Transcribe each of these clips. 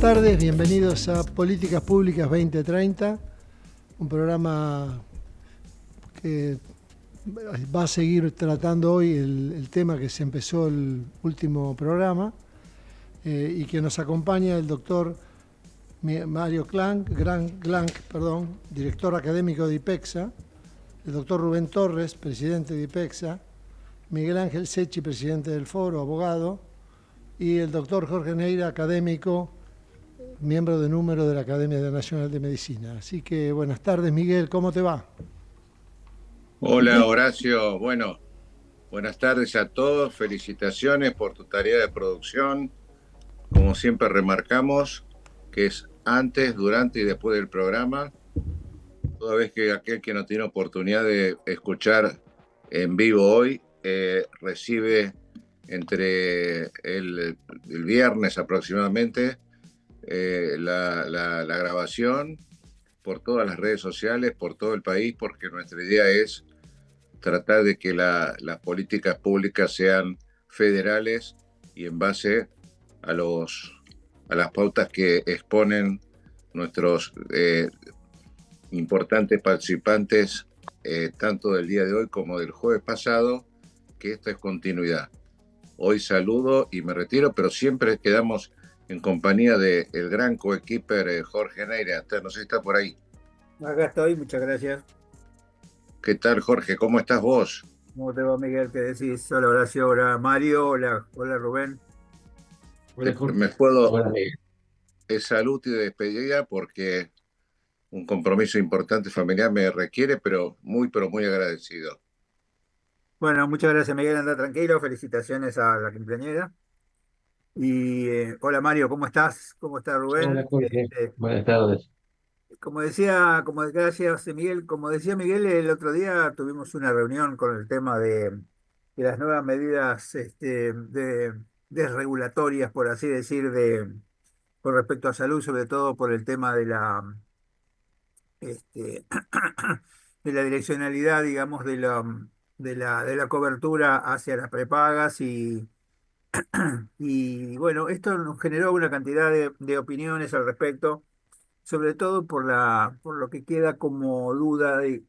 tardes, bienvenidos a Políticas Públicas 2030, un programa que va a seguir tratando hoy el tema que se empezó el último programa y que nos acompaña el doctor Mario Glank, director académico de IPECSA, el doctor Rubén Torres, presidente de IPECSA, Miguel Ángel Secchi, presidente del Foro, abogado, y el doctor Jorge Neira, académico, miembro de número de la Academia Nacional de Medicina. Así que buenas tardes, Miguel, ¿cómo te va? Hola Horacio, bueno, buenas tardes a todos, felicitaciones por tu tarea de producción. Como siempre remarcamos, que es antes, durante y después del programa, toda vez que aquel que no tiene oportunidad de escuchar en vivo hoy recibe entre el viernes aproximadamente la grabación por todas las redes sociales, por todo el país, porque nuestra idea es tratar de que las políticas públicas sean federales y en base a, a las pautas que exponen nuestros importantes participantes, tanto del día de hoy como del jueves pasado, que esto es continuidad. Hoy saludo y me retiro, pero siempre quedamos en compañía del gran coequiper Jorge Neira. No sé si está por ahí. Acá estoy, muchas gracias. ¿Qué tal, Jorge? ¿Cómo estás vos? ¿Cómo te va, Miguel? ¿Qué decís? Hola, Horacio, hola, Mario, hola, Rubén. Hola, Jorge. Me puedo, Hola, Miguel. es salud y despedida porque un compromiso importante familiar me requiere, pero muy agradecido. Bueno, muchas gracias, Miguel, anda tranquilo, felicitaciones a la quinceañera. Y hola, Mario, ¿cómo estás? ¿Cómo está Hola, Rubén? Jorge. Buenas tardes. Gracias, Miguel, como decía Miguel, el otro día tuvimos una reunión con el tema de las nuevas medidas desregulatorias, por así decir, con respecto a salud, sobre todo por el tema este, de la direccionalidad, digamos, de la cobertura hacia las prepagas y bueno, esto nos generó una cantidad de opiniones al respecto, sobre todo por lo que queda como duda de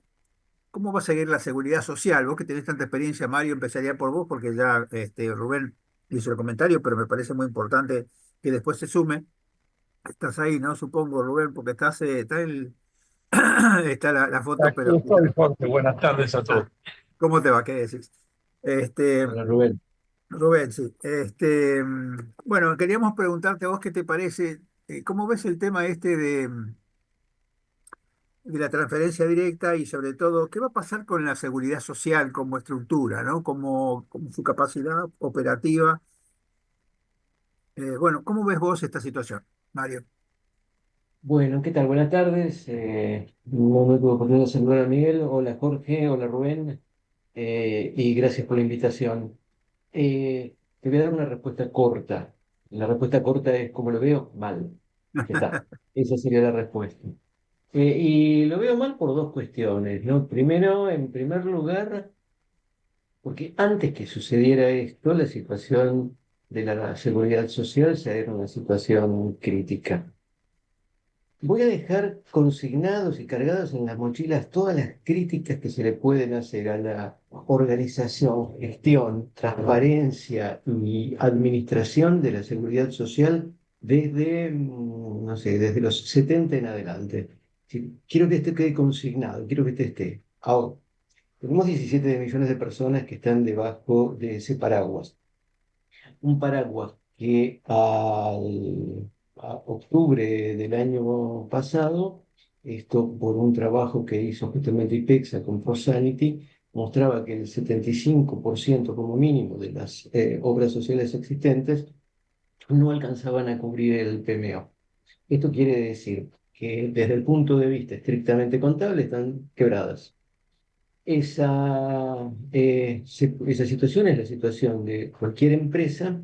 cómo va a seguir la seguridad social. Vos que tenés tanta experiencia, Mario, empezaría por vos porque ya Rubén hizo el comentario, pero me parece muy importante que después se sume. Estás ahí, ¿no? Supongo, Rubén, porque está la foto, Aquí pero estoy, Jorge. Buenas tardes a todos. ah, ¿cómo te va? ¿Qué decís? Este, Hola, Rubén. Rubén, sí. Bueno, queríamos preguntarte a vos qué te parece, cómo ves el tema de la transferencia directa y sobre todo, qué va a pasar con la seguridad social como estructura, ¿no? Como su capacidad operativa. Bueno, ¿cómo ves vos esta situación, Mario? Bueno, ¿qué tal? Buenas tardes. No me tuve oportunidad de saludar a Miguel. Hola, Jorge. Hola, Rubén. Y gracias por la invitación. Te voy a dar una respuesta corta. La respuesta corta es, como lo veo, mal. Ya está. Esa sería la respuesta. Y lo veo mal por dos cuestiones, ¿no? Primero, en primer lugar, porque antes que sucediera esto, la situación de la seguridad social ya era una situación crítica. Voy a dejar consignados y cargados en las mochilas todas las críticas que se le pueden hacer a la organización, gestión, transparencia y administración de la seguridad social desde, no sé, desde los 70 en adelante. Sí, quiero que esto quede consignado, quiero que este esté. Ahora, tenemos 17 millones de personas que están debajo de ese paraguas. Un paraguas que a octubre del año pasado, esto por un trabajo que hizo justamente IPEXA con ProSanity, mostraba que el 75% como mínimo de las obras sociales existentes no alcanzaban a cubrir el PMO. Esto quiere decir que desde el punto de vista estrictamente contable están quebradas. Esa situación es la situación de cualquier empresa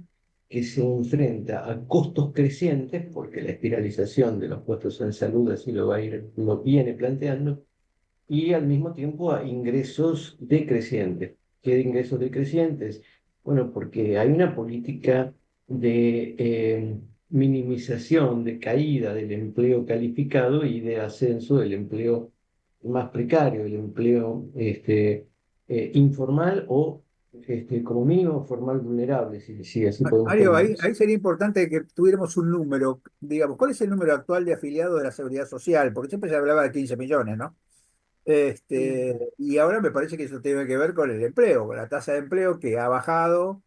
que se enfrenta a costos crecientes, porque la espiralización de los costos en salud así lo viene planteando, y al mismo tiempo a ingresos decrecientes. ¿Qué ingresos decrecientes? Bueno, porque hay una política de minimización, de caída del empleo calificado y de ascenso del empleo más precario, el empleo informal o como mínimo formal vulnerable, si así podemos Mario, ponerlo. ahí sería importante que tuviéramos un número, digamos, ¿cuál es el número actual de afiliados de la Seguridad Social? Porque siempre se hablaba de 15 millones, ¿no? Y ahora me parece que eso tiene que ver con el empleo, con la tasa de empleo que ha bajado,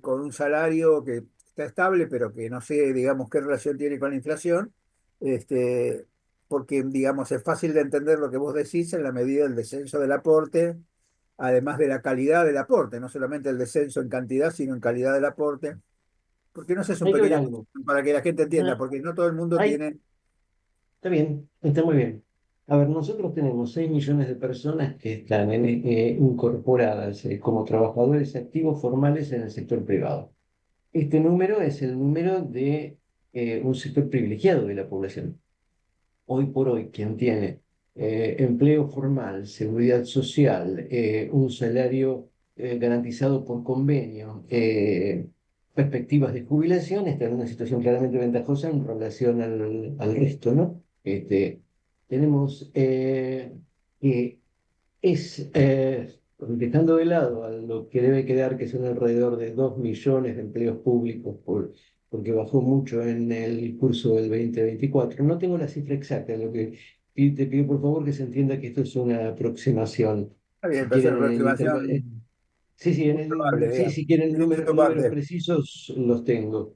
con un salario que está estable, pero que no sé, digamos, qué relación tiene con la inflación, este, porque, digamos, es fácil de entender lo que vos decís en la medida del descenso del aporte, además de la calidad del aporte, no solamente el descenso en cantidad, sino en calidad del aporte, porque no sé, es un Hay que ver pequeño algo. para que la gente entienda, Ah, porque no todo el mundo hay, tiene. Está bien, está muy bien. A ver, nosotros tenemos 6 millones de personas que están incorporadas como trabajadores activos formales en el sector privado. Este número es el número de un sector privilegiado de la población. Hoy por hoy, quien tiene empleo formal, seguridad social, un salario garantizado por convenio, perspectivas de jubilación, está en una situación claramente ventajosa en relación al resto, ¿no? Tenemos que dejando de lado a lo que debe quedar, que son alrededor de 2 millones de empleos públicos, porque bajó mucho en el curso del 2024. No tengo la cifra exacta, lo que te pido por favor que se entienda que esto es una aproximación. Está bien, Si pero es una quieren en el aproximación sí, sí, muy probable, sí, digamos. si quieren Tiene su números parte. precisos, los tengo.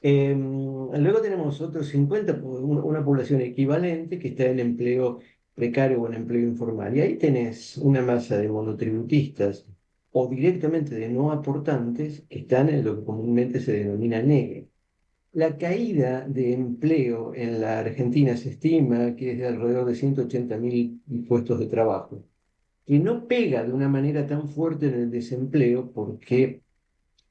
Luego tenemos otros 50, una población equivalente que está en empleo precario o en empleo informal. Y ahí tenés una masa de monotributistas o directamente de no aportantes que están en lo que comúnmente se denomina negro. La caída de empleo en la Argentina se estima que es de alrededor de 180.000 puestos de trabajo, que no pega de una manera tan fuerte en el desempleo porque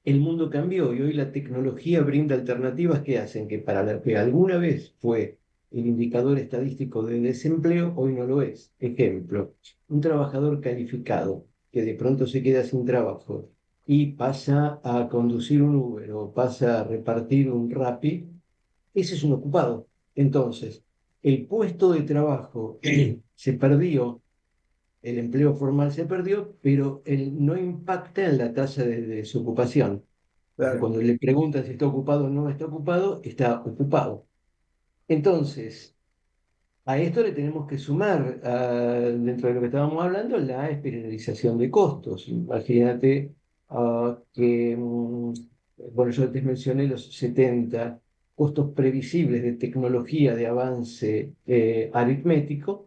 el mundo cambió y hoy la tecnología brinda alternativas que hacen que para lo que alguna vez fue el indicador estadístico de desempleo, hoy no lo es. Ejemplo, un trabajador calificado que de pronto se queda sin trabajo y pasa a conducir un Uber o pasa a repartir un Rappi, ese es un ocupado. Entonces, el puesto de trabajo se perdió, el empleo formal se perdió, pero no impacta en la tasa de desocupación, porque Claro. cuando le preguntan si está ocupado o no está ocupado, está ocupado. Entonces, a esto le tenemos que sumar, dentro de lo que estábamos hablando, la externalización de costos. Imagínate bueno, yo antes mencioné los 70 costos previsibles de tecnología de avance aritmético,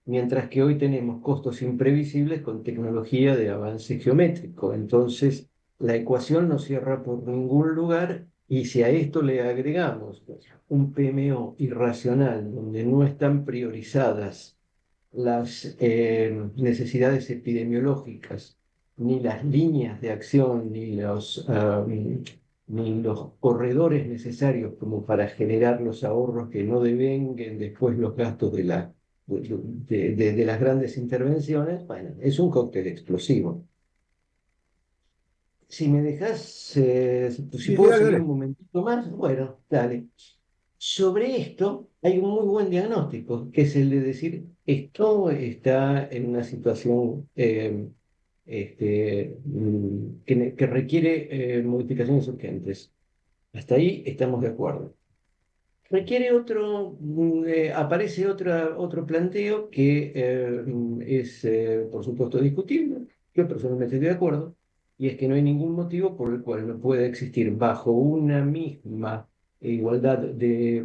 mientras que hoy tenemos costos imprevisibles con tecnología de avance geométrico. Entonces, la ecuación no cierra por ningún lugar y si a esto le agregamos un PMO irracional donde no están priorizadas las necesidades epidemiológicas, ni las líneas de acción, ni los corredores necesarios como para generar los ahorros que no devenguen después los gastos de las grandes intervenciones, bueno, es un cóctel explosivo. Si me dejas, si Sí, sí, puedo dale, seguir un dale. momentito más, bueno, dale. Sobre esto hay un muy buen diagnóstico, que es el de decir, esto está en una situación que requiere modificaciones urgentes. Hasta ahí estamos de acuerdo. Requiere aparece otro planteo que es, por supuesto, discutible. Yo personalmente estoy de acuerdo, y es que no hay ningún motivo por el cual no pueda existir bajo una misma igualdad de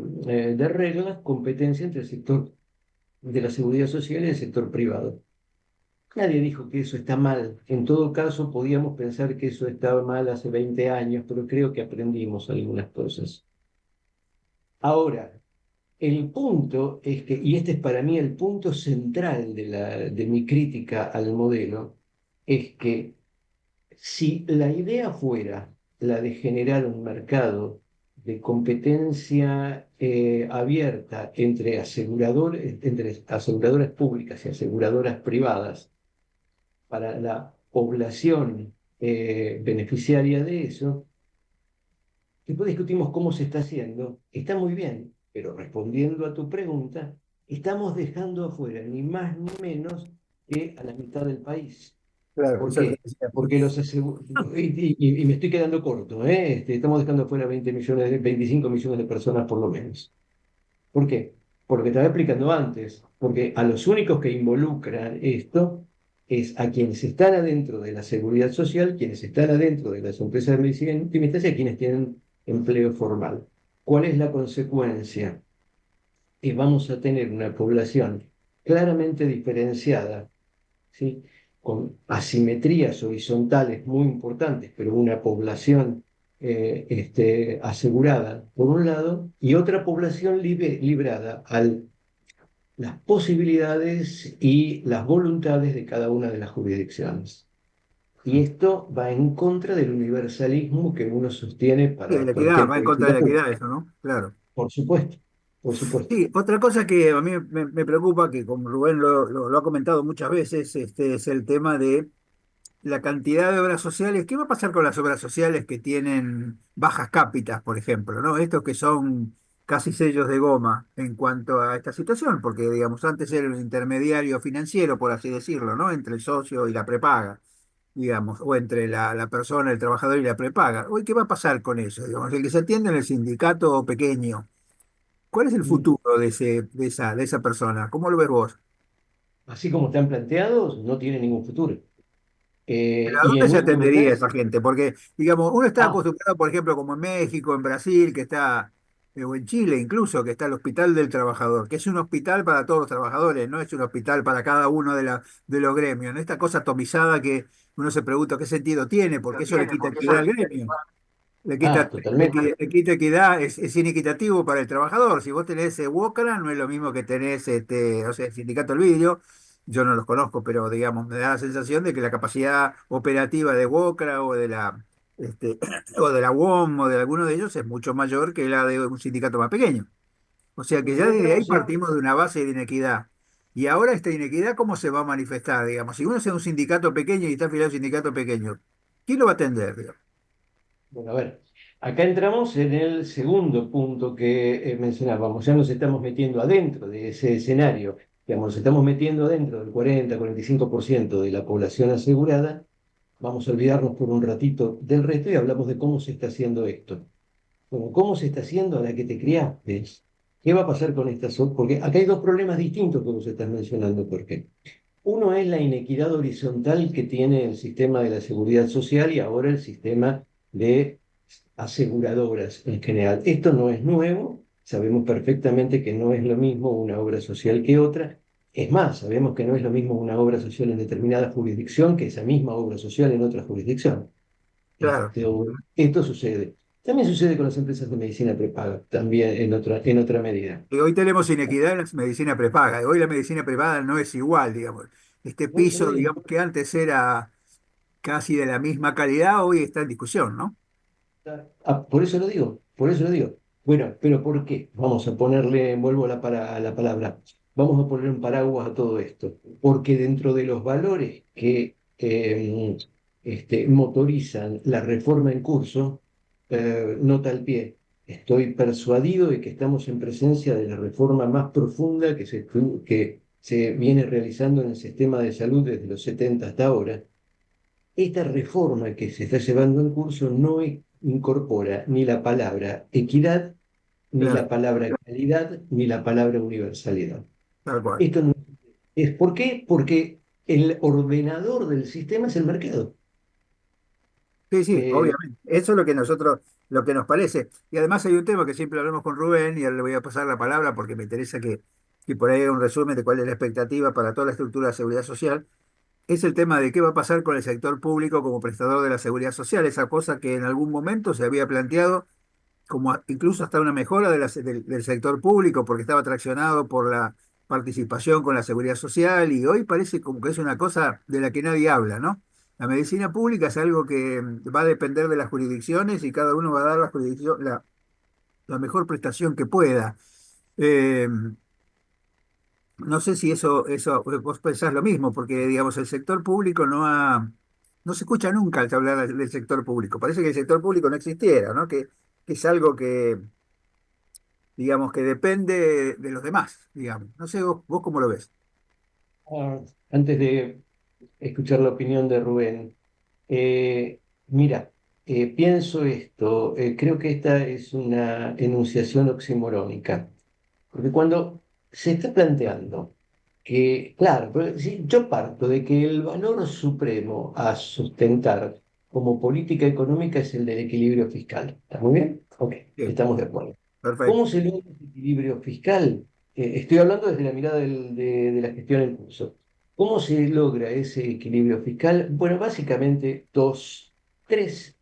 reglas competencia entre el sector de la seguridad social y el sector privado. Nadie dijo que eso está mal. En todo caso, podíamos pensar que eso estaba mal hace 20 años, pero creo que aprendimos algunas cosas. Ahora, el punto es que, y este es para mí el punto central de mi crítica al modelo, es que si la idea fuera la de generar un mercado de competencia abierta entre aseguradoras públicas y aseguradoras privadas para la población beneficiaria de eso, después discutimos cómo se está haciendo, está muy bien, pero respondiendo a tu pregunta, estamos dejando afuera ni más ni menos que a la mitad del país. Claro, ¿Por eso es lo qué? que decía. Porque y me estoy quedando corto, ¿eh? Estamos dejando afuera 20 millones, 25 millones de personas por lo menos. ¿Por qué? Porque estaba explicando antes, porque a los únicos que involucran esto es a quienes están adentro de la seguridad social, quienes están adentro de las empresas de medicina y a quienes tienen empleo formal. ¿Cuál es la consecuencia? Que vamos a tener una población claramente diferenciada, ¿sí? Con asimetrías horizontales muy importantes, pero una población asegurada por un lado y otra población librada a las posibilidades y las voluntades de cada una de las jurisdicciones. Y esto va en contra del universalismo que uno sostiene Sí, de para la equidad, cualquier va en contra de política la pública. equidad eso, ¿no? Claro. Por supuesto, por supuesto. Sí, otra cosa que a mí me preocupa, que como Rubén lo ha comentado muchas veces, es el tema de la cantidad de obras sociales. ¿Qué va a pasar con las obras sociales que tienen bajas cápitas, por ejemplo, ¿no? Estos que son casi sellos de goma en cuanto a esta situación, porque, digamos, antes era un intermediario financiero, por así decirlo, ¿no? Entre el socio y la prepaga, digamos, o entre la persona, el trabajador y la prepaga. Hoy, ¿qué va a pasar con eso? Digamos, el que se atiende en el sindicato pequeño, ¿cuál es el Mm. futuro de esa persona? ¿Cómo lo ves vos? Así como están planteados, no tiene ningún futuro. ¿Pero a Y dónde en se última atendería instancia, esa gente? Porque, digamos, uno está ah, acostumbrado, por ejemplo, como en México, en Brasil, que está, o en Chile incluso, que está el Hospital del Trabajador, que es un hospital para todos los trabajadores, no es un hospital para cada uno de los gremios, ¿no? Esta cosa atomizada que uno se pregunta qué sentido tiene, porque eso le quita equidad al gremio. totalmente. Le quita equidad, es inequitativo para el trabajador. Si vos tenés WOCRA, no es lo mismo que tenés o sea, el Sindicato del Vidrio. Yo no los conozco, pero digamos, me da la sensación de que la capacidad operativa de WOCRA este, o de la UOM o de alguno de ellos es mucho mayor que la de un sindicato más pequeño. O sea que ya No, desde no, ahí sí. partimos de una base de inequidad. Y ahora esta inequidad, ¿cómo se va a manifestar? Digamos, si uno es un sindicato pequeño y está afiliado a un sindicato pequeño, ¿quién lo va a atender? Digamos? Bueno, a ver, acá entramos en el segundo punto que mencionábamos. Ya nos estamos metiendo adentro de ese escenario. Digamos, nos estamos metiendo adentro del 40-45% de la población asegurada. Vamos a olvidarnos por un ratito del resto y hablamos de cómo se está haciendo esto. Bueno, ¿cómo se está haciendo a la que te criaste? ¿Qué va a pasar con estas? Porque acá hay dos problemas distintos que vos estás mencionando. ¿Por qué? Uno es la inequidad horizontal que tiene el sistema de la seguridad social y ahora el sistema de aseguradoras en general. Esto no es nuevo, sabemos perfectamente que no es lo mismo una obra social que otra. Es más, sabemos que no es lo mismo una obra social en determinada jurisdicción que esa misma obra social en otra jurisdicción. Claro. Esto sucede. También sucede con las empresas de medicina prepaga, también en otra medida. Y hoy tenemos inequidad en la medicina prepaga. Hoy la medicina prepaga no es igual, digamos. Este Por eso lo piso, digo. digamos que antes era casi de la misma calidad, hoy está en discusión, ¿no? Por eso lo digo, por eso lo digo. Bueno, pero ¿por qué? Vamos a ponerle, vuelvo a la palabra, vamos a poner un paraguas a todo esto, porque dentro de los valores que motorizan la reforma en curso, nota al pie, estoy persuadido de que estamos en presencia de la reforma más profunda que se viene realizando en el sistema de salud desde los 70 hasta ahora. Esta reforma que se está llevando en curso no incorpora ni la palabra equidad, ni la Claro, palabra calidad, ni la palabra universalidad. tal cual. Esto no es, ¿por qué? Porque el ordenador del sistema es el mercado. Sí, sí, Eh, obviamente. Eso es lo que nos parece. Y además hay un tema que siempre hablamos con Rubén, y ahora le voy a pasar la palabra porque me interesa que por ahí haga un resumen de cuál es la expectativa para toda la estructura de seguridad social. Es el tema de qué va a pasar con el sector público como prestador de la seguridad social, esa cosa que en algún momento se había planteado como incluso hasta una mejora del sector público, porque estaba traccionado por la participación con la seguridad social, y hoy parece como que es una cosa de la que nadie habla, ¿no? La medicina pública es algo que va a depender de las jurisdicciones y cada uno va a dar la mejor prestación que pueda. Eh, no sé si eso vos pensás lo mismo, porque digamos, el sector público no se escucha nunca al hablar del sector público. Parece que el sector público no existiera, ¿no? que es algo que, digamos, que depende de los demás, digamos. No sé, vos cómo lo ves. Ah, antes de escuchar la opinión de Rubén, mira, pienso esto, creo que esta es una enunciación oximorónica, porque cuando se está planteando que, claro, pero si yo parto de que el valor supremo a sustentar como política económica es el del equilibrio fiscal. ¿Está muy bien? Ok, Bien, estamos de acuerdo. ¿Cómo perfecto. se logra ese equilibrio fiscal? Estoy hablando desde la mirada de la gestión en curso. ¿Cómo se logra ese equilibrio fiscal? Bueno, básicamente tres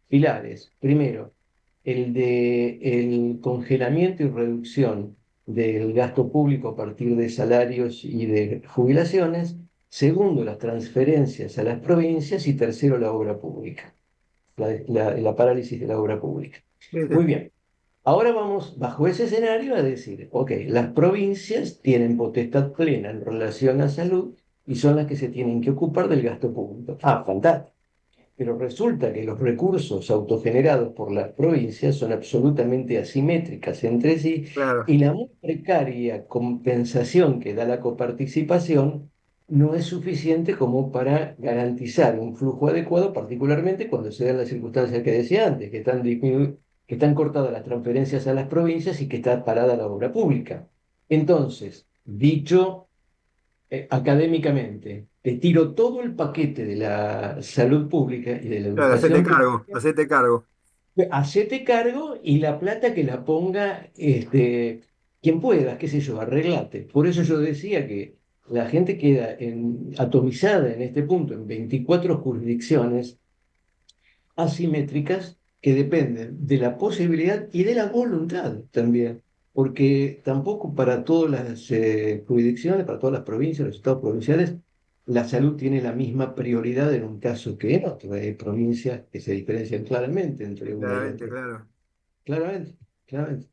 pilares. Primero, el de el congelamiento y reducción del gasto público a partir de salarios y de jubilaciones. Segundo, las transferencias a las provincias. Y tercero, la obra pública, la parálisis de la obra pública. Muy bien. Ahora vamos, bajo ese escenario, a decir, ok, las provincias tienen potestad plena en relación a salud y son las que se tienen que ocupar del gasto público. Ah, fantástico. Pero resulta que los recursos autogenerados por las provincias son absolutamente asimétricas entre sí Claro, y la muy precaria compensación que da la coparticipación no es suficiente como para garantizar un flujo adecuado, particularmente cuando se dan las circunstancias que decía antes, que están cortadas las transferencias a las provincias y que está parada la obra pública. Entonces, dicho académicamente, te tiro todo el paquete de la salud pública y de la claro, hacete educación cargo, pública, hacete cargo. hacete cargo y la plata que la ponga quien pueda, qué sé yo, arreglate. Por eso yo decía que la gente queda atomizada en este punto en 24 jurisdicciones asimétricas que dependen de la posibilidad y de la voluntad también, porque tampoco para todas las jurisdicciones, para todas las provincias, los estados provinciales, la salud tiene la misma prioridad en un caso que en otro. Hay provincias que se diferencian claramente entre una y Claramente, otra. claro. Claramente, claramente.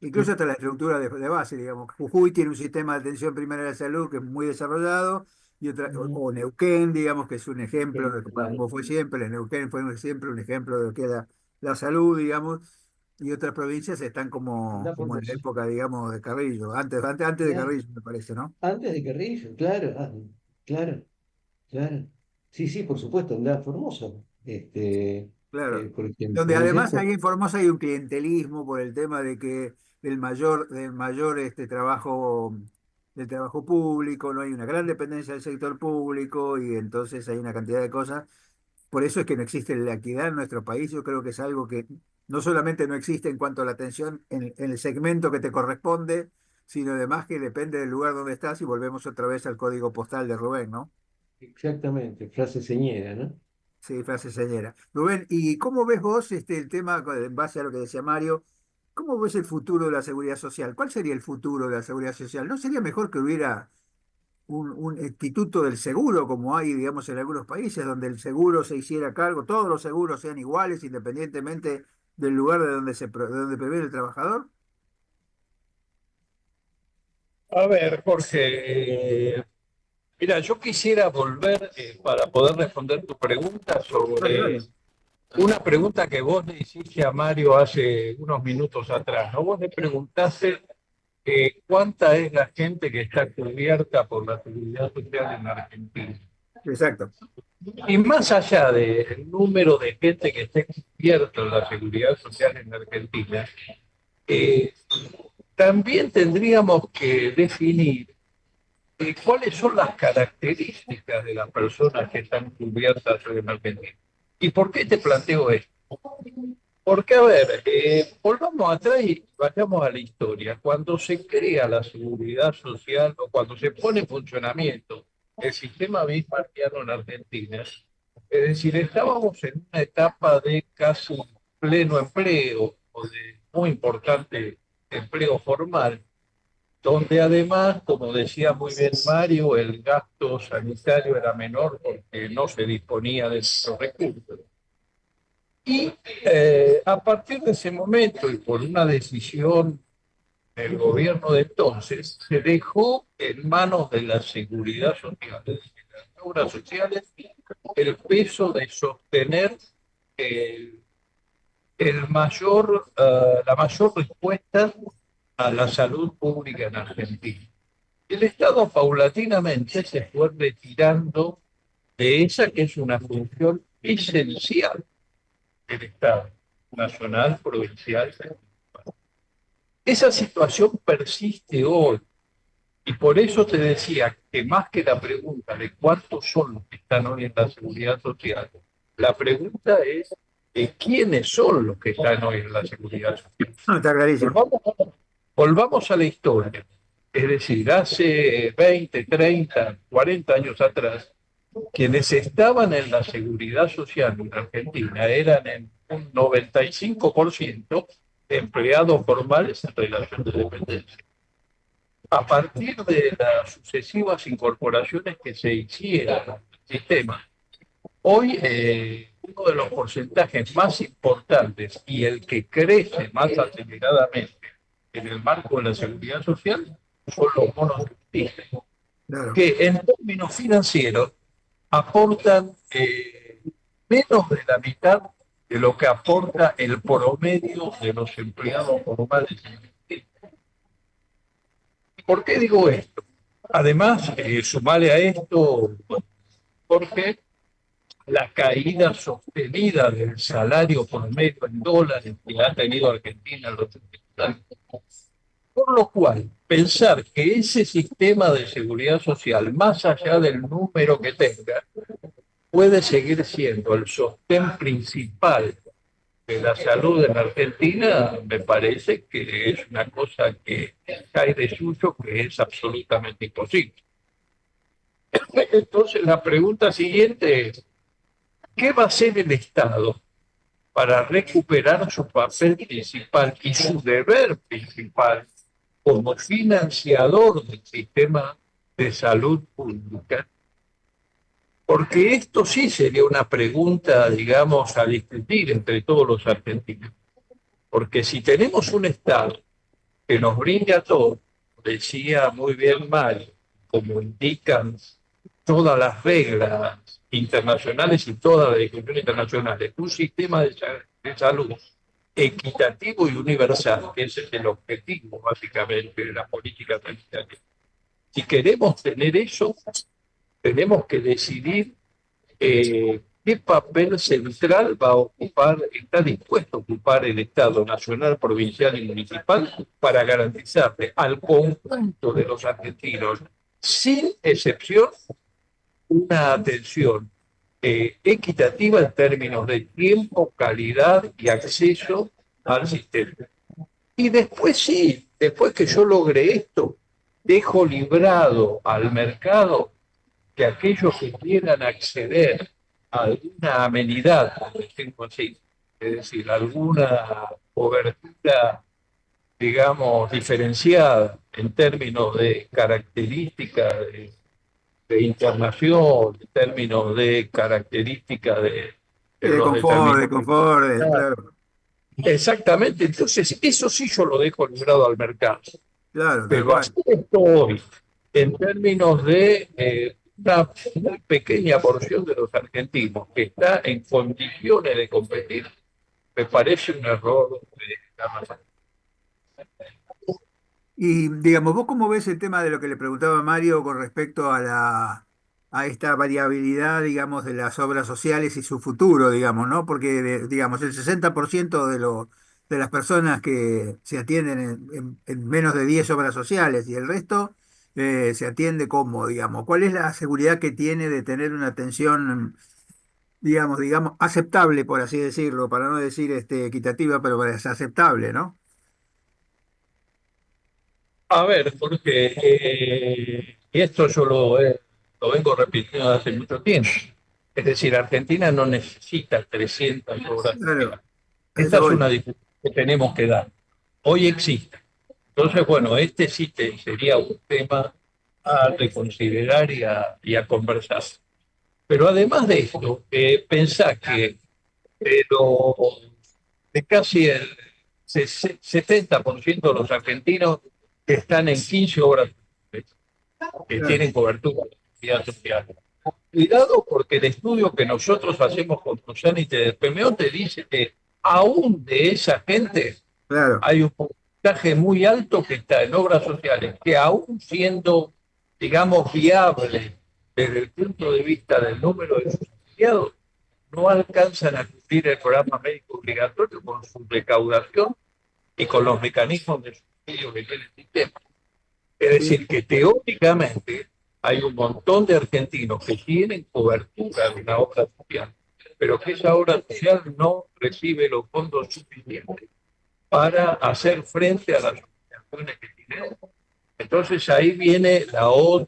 Incluso hasta la estructura de base, digamos. Jujuy tiene un sistema de atención primaria de salud que es muy desarrollado, y otra, Ujú. o Neuquén, digamos, que es un ejemplo, de Claro. como fue siempre, Neuquén fue siempre un ejemplo de lo que era la salud, digamos, y otras provincias están Anda como en la Formosa. época, digamos, de Carrillo, antes de Claro. Carrillo, me parece, ¿no? Antes de Carrillo, claro, claro, claro. Sí, sí, por supuesto, anda Formosa. Claro. Por ejemplo, Donde ¿no es además cierto? ahí en Formosa hay un clientelismo por el tema de que del mayor del trabajo público, no hay una gran dependencia del sector público y entonces hay una cantidad de cosas. Por eso es que no existe la equidad en nuestro país. Yo creo que es algo que no solamente no existe en cuanto a la atención en el segmento que te corresponde, sino además que depende del lugar donde estás y volvemos otra vez al código postal de Rubén, ¿no? Exactamente, frase señera, ¿no? Sí, frase señera. Rubén, ¿y cómo ves vos el tema, en base a lo que decía Mario, cómo ves el futuro de la seguridad social? ¿Cuál sería el futuro de la seguridad social? ¿No sería mejor que hubiera un instituto del seguro, como hay, digamos, en algunos países, donde el seguro se hiciera cargo, todos los seguros sean iguales, independientemente del lugar de donde de donde proviene el trabajador? A ver, Jorge, mira, yo quisiera volver para poder responder tu pregunta Dale, sobre dale. una pregunta que vos le hiciste a Mario hace unos minutos atrás, ¿no? Vos le preguntaste cuánta es la gente que está cubierta por la seguridad social en Argentina. Exacto. Y más allá del número de gente que esté cubierta en la seguridad social en Argentina, eh, también tendríamos que definir cuáles son las características de las personas que están cubiertas en Argentina. ¿Y por qué te planteo esto? Porque, a ver, volvamos atrás y vayamos a la historia. Cuando se crea la seguridad social o cuando se pone en funcionamiento el sistema bismarckiano en Argentina, es decir, estábamos en una etapa de casi pleno empleo o de muy importante empleo formal, donde además, como decía muy bien Mario, el gasto sanitario era menor porque no se disponía de esos recursos. Y a partir de ese momento y por una decisión del gobierno de entonces, se dejó en manos de la seguridad social, de las obras sociales, el peso de sostener el la mayor respuesta a la salud pública en Argentina. El Estado paulatinamente se fue retirando de esa que es una función esencial del Estado, nacional, provincial. Esa situación persiste hoy y por eso te decía que más que la pregunta de cuántos son los que están hoy en la seguridad social, la pregunta es de quiénes son los que están hoy en la seguridad social. No, está clarísimo. Volvamos a la historia. Es decir, hace 20, 30, 40 años atrás, quienes estaban en la seguridad social en Argentina eran en un 95% empleados formales en relación de dependencia. A partir de las sucesivas incorporaciones que se hicieron al sistema, hoy uno de los porcentajes más importantes y el que crece más aceleradamente en el marco de la seguridad social son los monotributistas, Claro. que en términos financieros aportan menos de la mitad de lo que aporta el promedio de los empleados formales. ¿Por qué digo esto? Además, sumale a esto, porque la caída sostenida del salario promedio en dólares que ha tenido Argentina en los últimos años. Por lo cual, pensar que ese sistema de seguridad social, más allá del número que tenga, puede seguir siendo el sostén principal de la salud en Argentina, me parece que es una cosa que cae de suyo, que es absolutamente imposible. Entonces, la pregunta siguiente es, ¿qué va a hacer el Estado para recuperar su papel principal y su deber principal como financiador del sistema de salud pública? Porque esto sí sería una pregunta, digamos, a discutir entre todos los argentinos. Porque si tenemos un Estado que nos brinde a todos, decía muy bien Mario, como indican todas las reglas internacionales y todas las discusiones internacionales, un sistema de salud equitativo y universal, que ese es el objetivo básicamente de la política sanitaria. Si queremos tener eso, tenemos que decidir qué papel central va a ocupar, está dispuesto a ocupar el Estado nacional, provincial y municipal para garantizarle al conjunto de los argentinos, sin excepción, una atención equitativa en términos de tiempo, calidad y acceso al sistema. Y después sí, después que yo logre esto, dejo librado al mercado que aquellos que quieran acceder a alguna amenidad, como decimos así, es decir, alguna cobertura, digamos, diferenciada en términos de características de internación, en términos de características de De los confort, determinados. claro. Exactamente, entonces eso sí yo lo dejo librado al mercado. Claro, tal Pero cual. hacer esto hoy, en términos de una muy pequeña porción de los argentinos que está en condiciones de competir, me parece un error de la. Y digamos, ¿vos cómo ves el tema de lo que le preguntaba Mario con respecto a a esta variabilidad, digamos, de las obras sociales y su futuro, digamos, ¿no? Porque, digamos, el 60% de las personas que se atienden en menos de 10 obras sociales y el resto se atiende como, digamos, ¿cuál es la seguridad que tiene de tener una atención, digamos, aceptable, por así decirlo, para no decir equitativa, pero es aceptable, ¿no? A ver, porque esto yo lo vengo repitiendo hace mucho tiempo. Es decir, Argentina no necesita 300 obras Claro, sociales. a Esta eso es voy. una discusión que tenemos que dar. Hoy existe. Entonces, bueno, este sí sería un tema a reconsiderar y a conversar. Pero además de esto, pensá que de casi el 70% de los argentinos que están en 15 obras que Claro. tienen cobertura de seguridad social. Cuidado porque el estudio que nosotros hacemos con Prosanite del PMO te dice que aún de esa gente Claro. hay un porcentaje muy alto que está en obras sociales, que aún siendo, digamos, viable desde el punto de vista del número de sus afiliados, no alcanzan a cumplir el programa médico obligatorio con su recaudación y con los mecanismos de subsidio que tiene el sistema. Es decir, que teóricamente hay un montón de argentinos que tienen cobertura de una obra social, pero que esa obra social no recibe los fondos suficientes para hacer frente a las obligaciones que tiene. Entonces ahí viene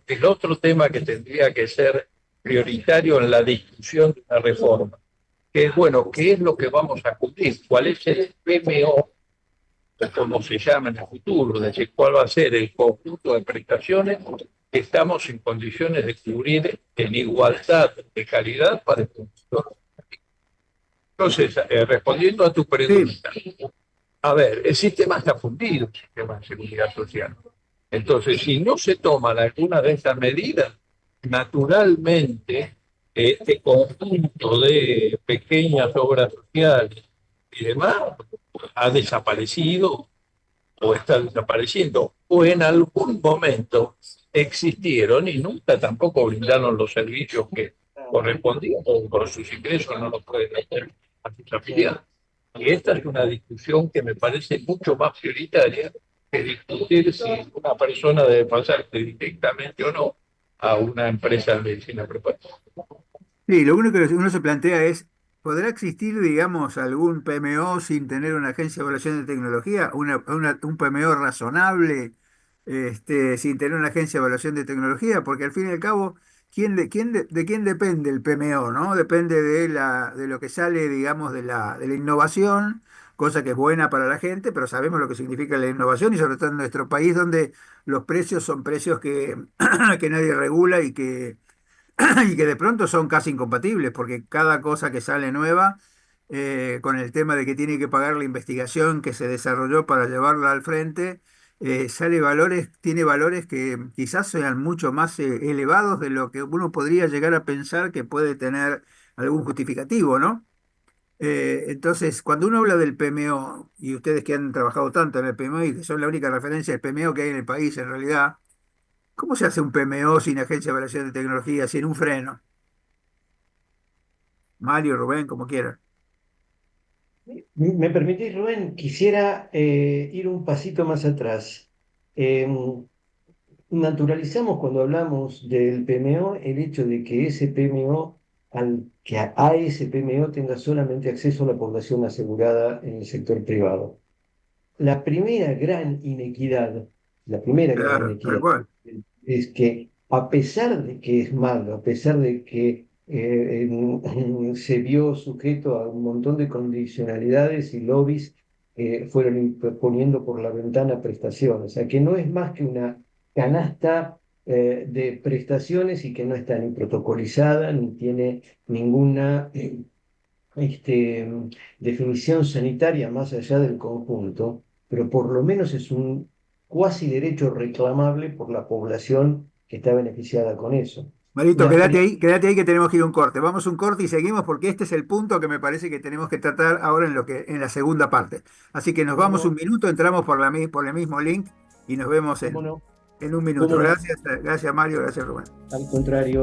el otro tema que tendría que ser prioritario en la discusión de una reforma, que es, bueno, ¿qué es lo que vamos a cubrir? ¿Cuál es el PMO, o como se llama en el futuro? Es decir, ¿cuál va a ser el conjunto de prestaciones que estamos en condiciones de cubrir en igualdad de calidad para el consumidor? Entonces, respondiendo a tu pregunta, a ver, el sistema está fundido, el sistema de seguridad social. Entonces, si no se toman alguna de estas medidas, naturalmente este conjunto de pequeñas obras sociales y demás ha desaparecido o está desapareciendo, o en algún momento existieron y nunca tampoco brindaron los servicios que correspondían, o por sus ingresos no los pueden hacer a sus afiliados. Y esta es una discusión que me parece mucho más prioritaria que discutir si una persona debe pasarse directamente o no a una empresa de medicina prepaga. Sí, lo único que uno se plantea es, ¿podrá existir, digamos, algún PMO sin tener una agencia de evaluación de tecnología? Un PMO razonable, sin tener una agencia de evaluación de tecnología, porque al fin y al cabo, ¿de quién depende el PMO, ¿no? Depende de lo que sale, digamos, de la innovación, cosa que es buena para la gente, pero sabemos lo que significa la innovación y sobre todo en nuestro país donde los precios son precios que, que nadie regula y que de pronto son casi incompatibles, porque cada cosa que sale nueva, con el tema de que tiene que pagar la investigación que se desarrolló para llevarla al frente, tiene valores que quizás sean mucho más elevados de lo que uno podría llegar a pensar que puede tener algún justificativo, ¿no? Entonces, cuando uno habla del PMO, y ustedes que han trabajado tanto en el PMO y que son la única referencia del PMO que hay en el país en realidad, ¿cómo se hace un PMO sin agencia de evaluación de tecnología, sin un freno? Mario, Rubén, como quieran. ¿Me permitís, Rubén? Quisiera ir un pasito más atrás. Naturalizamos cuando hablamos del PMO el hecho de que ese PMO, que a ese PMO tenga solamente acceso a la población asegurada en el sector privado. La primera gran inequidad, la primera gran Claro, tal inequidad cual. es que a pesar de que es malo, a pesar de que se vio sujeto a un montón de condicionalidades y lobbies fueron poniendo por la ventana prestaciones, o sea que no es más que una canasta de prestaciones y que no está ni protocolizada ni tiene ninguna definición sanitaria más allá del conjunto, pero por lo menos es un cuasi derecho reclamable por la población que está beneficiada con eso. Marito, La quédate ahí que tenemos que ir a un corte. Vamos a un corte y seguimos porque este es el punto que me parece que tenemos que tratar ahora en la segunda parte. Así que nos vamos un ¿Cómo, minuto, entramos por el mismo link y nos vemos cómo no? en un minuto. ¿Cómo no? Gracias Mario, gracias Rubén. Al contrario.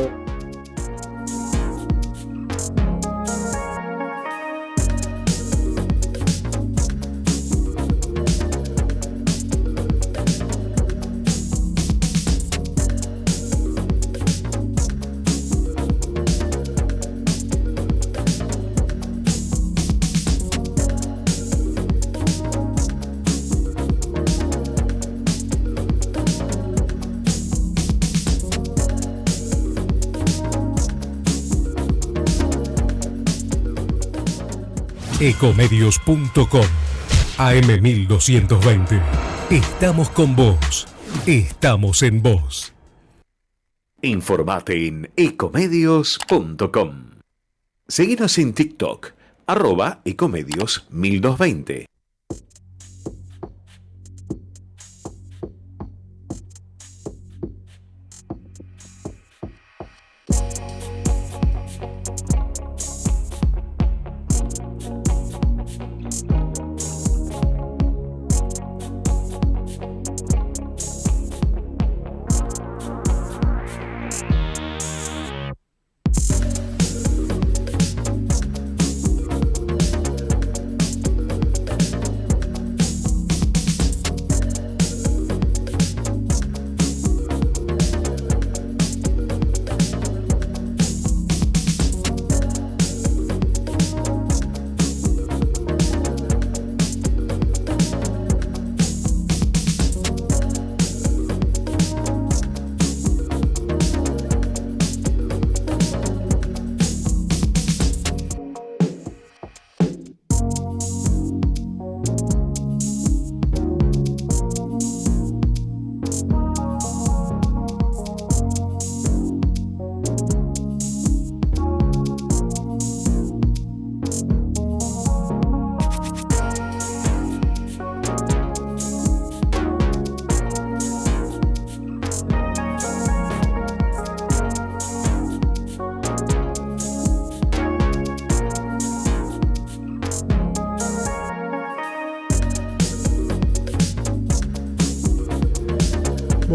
Ecomedios.com AM1220. Estamos con vos. Estamos en vos. Informate en ecomedios.com. Seguinos en TikTok, @ecomedios1220.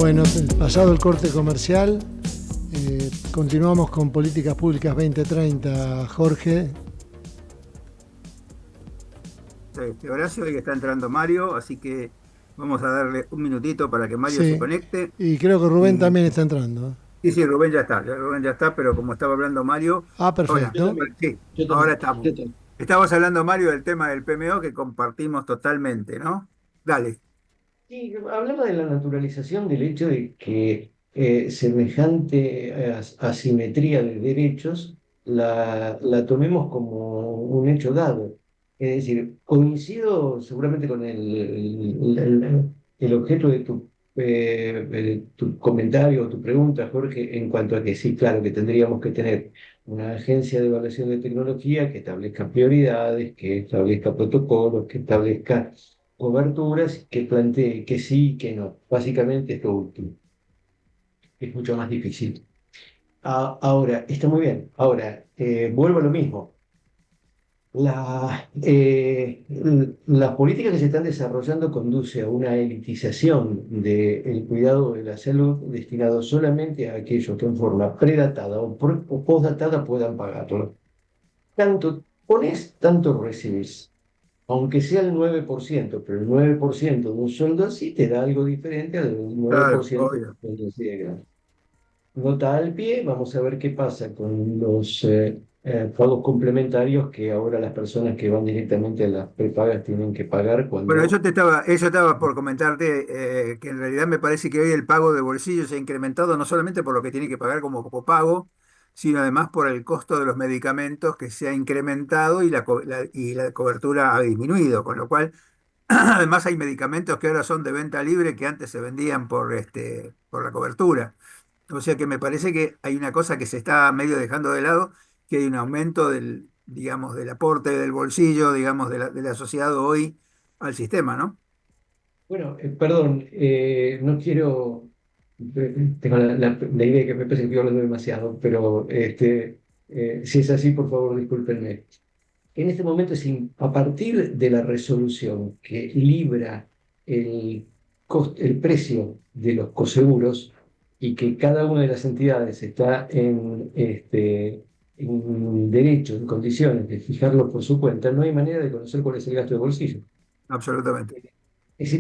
Bueno, pasado el corte comercial, continuamos con Políticas Públicas 2030, Jorge. Horacio, y está entrando Mario, así que vamos a darle un minutito para que Mario se Sí, conecte. y creo que Rubén Y también está entrando. sí, sí, Rubén ya está, pero como estaba hablando Mario, Ah, hola, Yo perfecto. también, sí, yo ahora también, estamos. yo también. Estabas hablando, Mario, del tema del PMO que compartimos totalmente, ¿no? Dale. Sí, hablaba de la naturalización del hecho de que semejante asimetría de derechos la tomemos como un hecho dado. Es decir, coincido seguramente con el objeto de tu comentario o tu pregunta, Jorge, en cuanto a que sí, claro, que tendríamos que tener una agencia de evaluación de tecnología que establezca prioridades, que establezca protocolos, que establezca coberturas, que plantee que sí y que no. Básicamente es lo último. Es mucho más difícil. Ahora, está muy bien. Ahora, vuelvo a lo mismo. Las políticas que se están desarrollando conduce a una elitización del cuidado de la salud destinado solamente a aquellos que en forma predatada o postdatada puedan pagarlo. Tanto pones, tanto recibís. Aunque sea el 9%, pero el 9% de un sueldo así te da algo diferente al 9% Claro, de un obvio. sueldo así de grande. Nota al pie, vamos a ver qué pasa con los pagos complementarios que ahora las personas que van directamente a las prepagas tienen que pagar Bueno, cuando... eso estaba por comentarte, que en realidad me parece que hoy el pago de bolsillo se ha incrementado no solamente por lo que tiene que pagar como copago, sino además por el costo de los medicamentos que se ha incrementado y la cobertura ha disminuido, con lo cual además hay medicamentos que ahora son de venta libre que antes se vendían por la cobertura. O sea que me parece que hay una cosa que se está medio dejando de lado, que hay un aumento digamos, del aporte del bolsillo, digamos, del asociado hoy al sistema, ¿no? Bueno, perdón, no quiero... Tengo la idea de que me parece que estoy hablando demasiado, pero si es así, por favor, discúlpenme. En este momento, a partir de la resolución que libra el precio de los coseguros y que cada una de las entidades está en derecho, en condiciones de fijarlo por su cuenta, no hay manera de conocer cuál es el gasto de bolsillo. Absolutamente. Es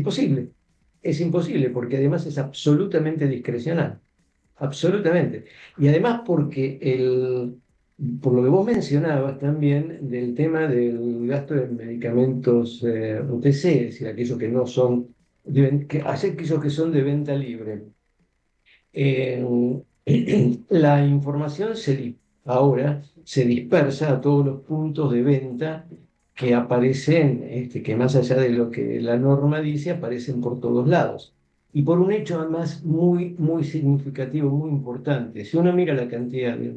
imposible porque además es absolutamente discrecional. Absolutamente. Y además porque por lo que vos mencionabas también del tema del gasto de medicamentos UTC, es decir, aquellos que no son, aquellos que son de venta libre. Eh, la información ahora se dispersa a todos los puntos de venta que aparecen, que más allá de lo que la norma dice, aparecen por todos lados. Y por un hecho además muy, muy significativo, muy importante. Si uno mira la cantidad de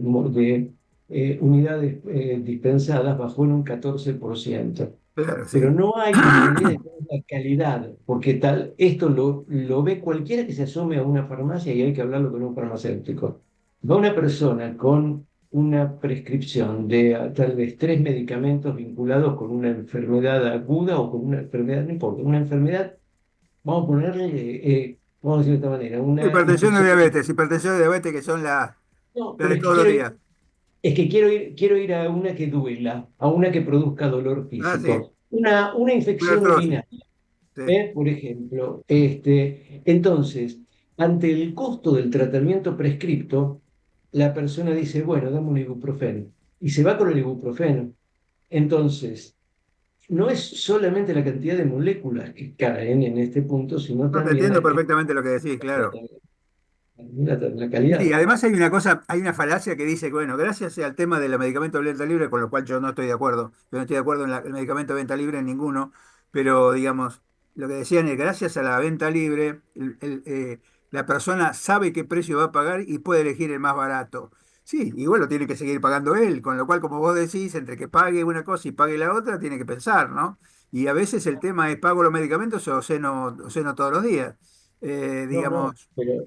unidades dispensadas, bajó en un 14%. Claro, Pero sí. no hay una idea de cuál es la calidad, porque esto lo ve cualquiera que se asome a una farmacia y hay que hablarlo con un farmacéutico. Va una persona con una prescripción de tal vez 3 medicamentos vinculados con una enfermedad aguda o con una enfermedad, no importa, una enfermedad, vamos a ponerle, vamos a decirlo de esta manera, una infección. Hipertensión y diabetes que son No, las pero de todos los días. es que quiero ir a una que duela, a una que produzca dolor Ah, sí, físico, una una infección artrosis. urinaria. Sí. Por ejemplo, entonces, ante el costo del tratamiento prescripto, la persona dice, bueno, dame un ibuprofeno, y se va con el ibuprofeno. Entonces, no es solamente la cantidad de moléculas que caen en este punto, sino No, te también entiendo perfectamente lo que decís, claro. la Sí, calidad. además hay una cosa, hay una falacia que dice que, bueno, gracias al tema de los medicamentos de venta libre, con lo cual yo no estoy de acuerdo. Yo no estoy de acuerdo en el medicamento de venta libre en ninguno, pero digamos, lo que decían es, gracias a la venta libre, la persona sabe qué precio va a pagar y puede elegir el más barato. Sí, igual lo tiene que seguir pagando él, con lo cual, como vos decís, entre que pague una cosa y pague la otra, tiene que pensar, ¿no? Y a veces el tema es, ¿pago los medicamentos o ceno todos los días? No, no, Digamos, pero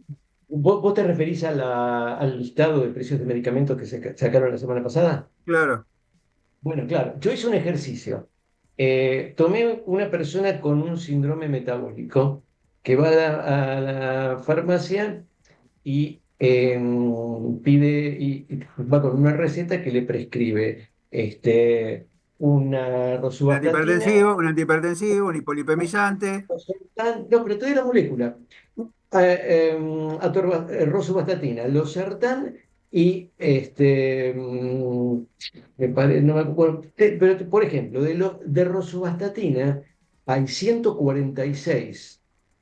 vos te referís a al listado de precios de medicamentos que se sacaron la semana pasada. claro, Bueno, claro, yo hice un ejercicio. Tomé una persona con un síndrome metabólico que va a la farmacia y pide, y va con una receta que le prescribe una rosuvastatina. Un hipolipemizante. No, pero todavía la molécula. Rosuvastatina, losartán y no me acuerdo, pero por ejemplo, de rosuvastatina hay 146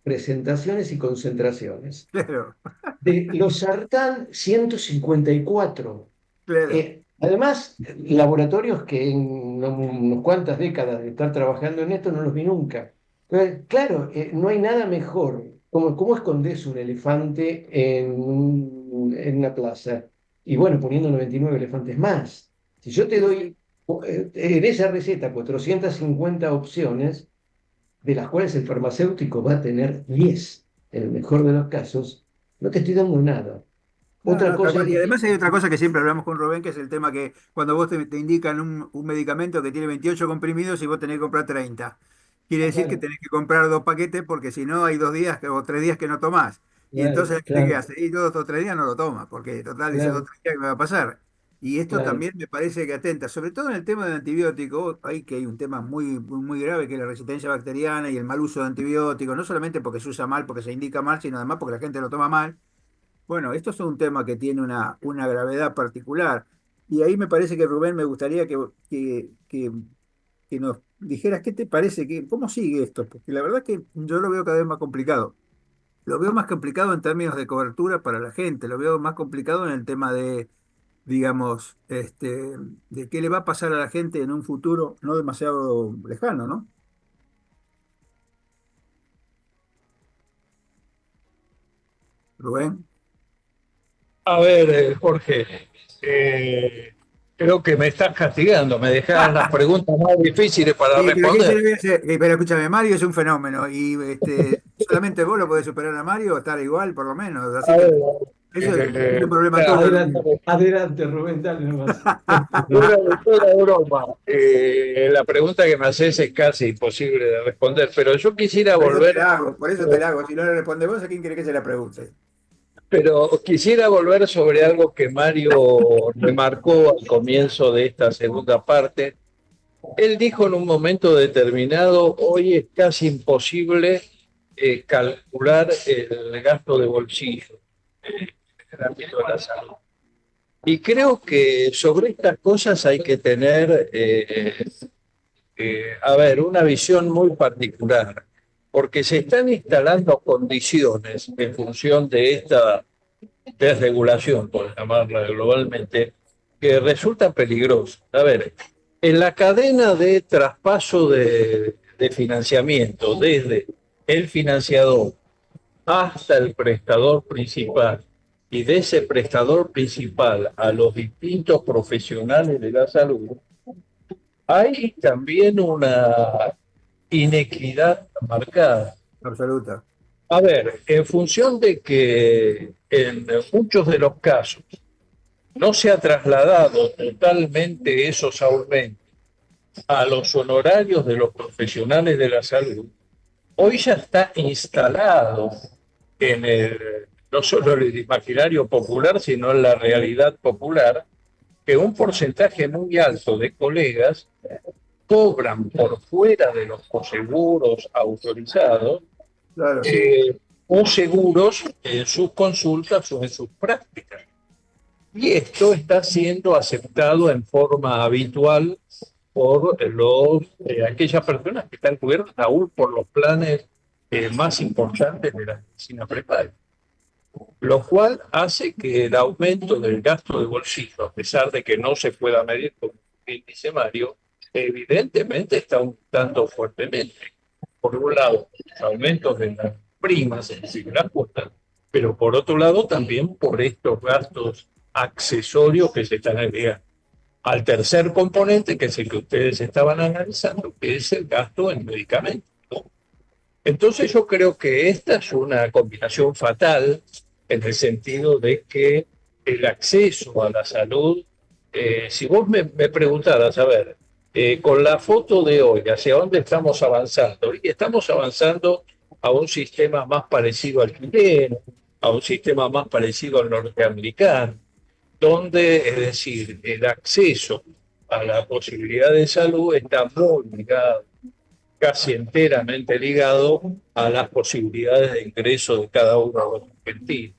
presentaciones y concentraciones. Claro, De losartán, 154. claro. Además, laboratorios que en unas cuantas décadas de estar trabajando en esto no los vi nunca. Entonces, claro, no hay nada mejor. ¿Cómo escondes un elefante en una plaza? Y bueno, poniendo 99 elefantes más. Si yo te Sí, doy sí. en esa receta 450 opciones, de las cuales el farmacéutico va a tener 10, en el mejor de los casos, no te estoy dando nada. No, Otra no, tal cosa cual. es Y que además hay otra cosa que siempre hablamos con Rubén, que es el tema que cuando vos te indican un medicamento que tiene 28 comprimidos y vos tenés que comprar 30. Quiere decir que claro, tenés que comprar 2 paquetes porque si no hay 2 días o 3 días que no tomás. Y claro, entonces la gente que claro, hace, y 2 o 3 días no lo toma, porque total dice claro, 2 o 3 días que me va a pasar. Y esto claro. también me parece que atenta, sobre todo en el tema del antibiótico, hay que hay un tema muy grave que es la resistencia bacteriana y el mal uso de antibióticos, no solamente porque se usa mal, porque se indica mal, sino además porque la gente lo toma mal. Bueno, esto es un tema que tiene una gravedad particular. Y ahí me parece que Rubén, me gustaría que nos dijeras qué te parece, cómo sigue esto, porque la verdad que yo lo veo cada vez más complicado. Lo veo más complicado en términos de cobertura para la gente, lo veo más complicado en el tema de, digamos, de qué le va a pasar a la gente en un futuro no demasiado lejano, ¿no? Rubén. A ver, Jorge, eh, creo que me estás castigando, me dejas las preguntas más difíciles para Sí, pero ¿qué se responder. le voy a hacer? Pero escúchame, Mario es un fenómeno y solamente vos lo podés superar a Mario o estar igual, por lo menos. Así A que ver, es un problema tuyo, no Adelante, mío. adelante, Rubén, dale nomás. fuera de toda broma, la pregunta que me haces es casi imposible de responder, pero yo quisiera Por eso te volver, la hago, por eso te la hago. Si no le responde vos, ¿a quién quiere que se la pregunte? sobre algo que Mario remarcó al comienzo de esta segunda parte. Él dijo en un momento determinado, hoy es casi imposible calcular el gasto de bolsillo en el ámbito de la salud. Y creo que sobre estas cosas hay que tener, a ver, una visión muy particular, porque se están instalando condiciones en función de esta desregulación, por llamarla globalmente, que resulta peligroso. A ver, en la cadena de traspaso de financiamiento, desde el financiador hasta el prestador principal, y de ese prestador principal a los distintos profesionales de la salud, hay también una inequidad marcada. Absoluta. A ver, en función de que en muchos de los casos no se ha trasladado totalmente esos aumentos a los honorarios de los profesionales de la salud, hoy ya está instalado en no solo en el imaginario popular, sino en la realidad popular, que un porcentaje muy alto de colegas cobran por fuera de los coseguros autorizados Claro, sí. eh, o seguros en sus consultas o en sus prácticas. Y esto está siendo aceptado en forma habitual por aquellas personas que están cubiertas aún por los planes más importantes de la medicina prepaga, lo cual hace que el aumento del gasto de bolsillo, a pesar de que no se pueda medir, como bien dice Mario, evidentemente está aumentando fuertemente. Por un lado, aumentos de las primas, es decir, las cuotas, pero por otro lado también por estos gastos accesorios que se están agregando al tercer componente, que es el que ustedes estaban analizando, que es el gasto en medicamentos. Entonces yo creo que esta es una combinación fatal en el sentido de que el acceso a la salud, si vos me preguntaras, a ver, con la foto de hoy, ¿hacia dónde estamos avanzando? Y estamos avanzando a un sistema más parecido al chileno, a un sistema más parecido al norteamericano, donde, es decir, el acceso a la posibilidad de salud está muy ligado, casi enteramente ligado a las posibilidades de ingreso de cada uno de los argentinos.